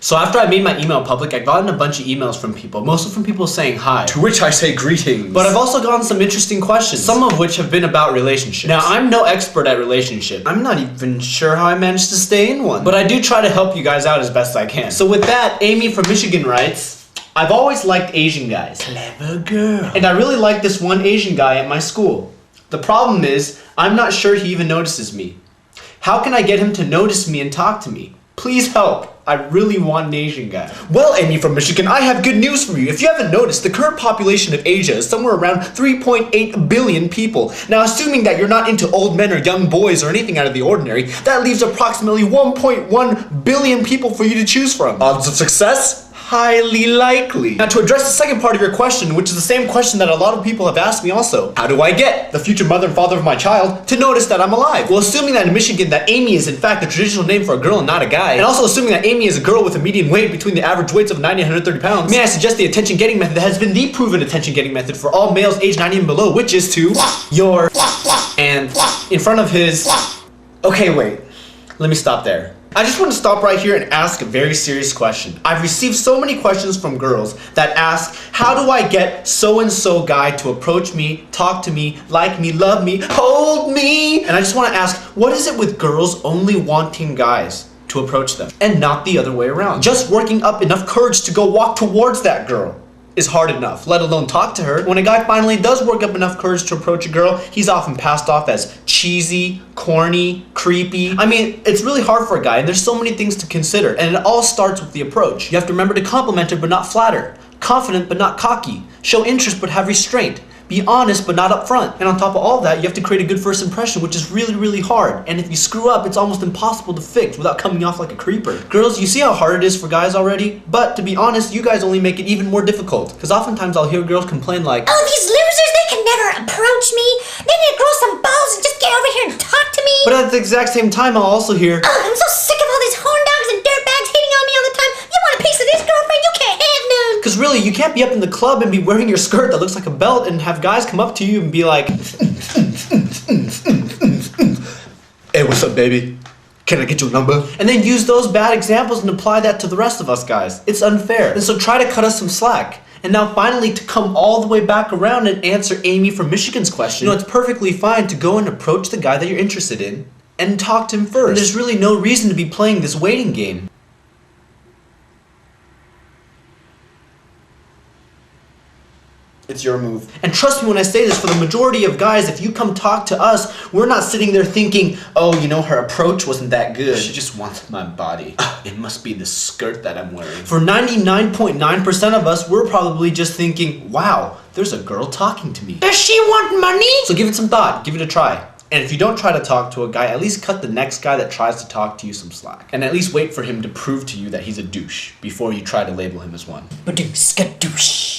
So after I made my email public, I've gotten a bunch of emails from people, mostly from people saying hi. To which I say greetings. But I've also gotten some interesting questions, some of which have been about relationships. Now, I'm no expert at relationships. I'm not even sure how I managed to stay in one. But I do try to help you guys out as best I can. So with that, Amy from Michigan writes, I've always liked Asian guys. Clever girl. And I really like this one Asian guy at my school. The problem is, I'm not sure he even notices me. How can I get him to notice me and talk to me? Please help. I really want an Asian guy. Well, Amy from Michigan, I have good news for you. If you haven't noticed, the current population of Asia is somewhere around 3.8 billion people. Now, assuming that you're not into old men or young boys or anything out of the ordinary, that leaves approximately 1.1 billion people for you to choose from. Odds of success? Highly likely. Now, to address the second part of your question, which is the same question that a lot of people have asked me also, how do I get the future mother and father of my child to notice that I'm alive? Well, assuming that in Michigan that Amy is in fact the traditional name for a girl and not a guy, and also assuming that Amy is a girl with a median weight between the average weights of 90 and 130 pounds, may I suggest the attention-getting method that has been the proven attention-getting method for all males aged 90 and below, which is to your and in front of his. Okay, wait. Let me stop there. I just want to stop right here and ask a very serious question. I've received so many questions from girls that ask, how do I get so-and-so guy to approach me, talk to me, like me, love me, hold me? And I just want to ask, what is it with girls only wanting guys to approach them and not the other way around? Just working up enough courage to go walk towards that girl is hard enough, let alone talk to her. When a guy finally does work up enough courage to approach a girl, he's often passed off as cheesy, corny, creepy. I mean, it's really hard for a guy, and there's so many things to consider, and it all starts with the approach. You have to remember to compliment her but not flatter, confident but not cocky, show interest but have restraint, be honest but not upfront. And on top of all that, you have to create a good first impression, which is really, really hard. And if you screw up, it's almost impossible to fix without coming off like a creeper. Girls, you see how hard it is for guys already? But to be honest, you guys only make it even more difficult. Because oftentimes I'll hear girls complain like, oh, these losers, they can never approach me. They need to grow some balls and just get over here and talk to me. But at the exact same time, I'll also hear, oh, I'm so sick of all these horn dogs and dirtbags hitting on me all the time. You want a piece of this, girlfriend? You can't have none. because really, you can't be up in the club and be wearing your skirt that looks like a belt and have guys come up to you and be like, Hey, what's up, baby? Can I get your number? and then use those bad examples and apply that to the rest of us guys. It's unfair. And so try to cut us some slack. And now finally, to come all the way back around and answer Amy from Michigan's question, you know, it's perfectly fine to go and approach the guy that you're interested in and talk to him first. And there's really no reason to be playing this waiting game. It's your move. And trust me when I say this, for the majority of guys, if you come talk to us, we're not sitting there thinking, oh, you know, her approach wasn't that good. She just wants my body. It must be the skirt that I'm wearing. For 99.9% of us, we're probably just thinking, wow, there's a girl talking to me. Does she want money? So give it some thought, give it a try. And if you don't try to talk to a guy, at least cut the next guy that tries to talk to you some slack. And at least wait for him to prove to you that he's a douche before you try to label him as one. Badooska douche.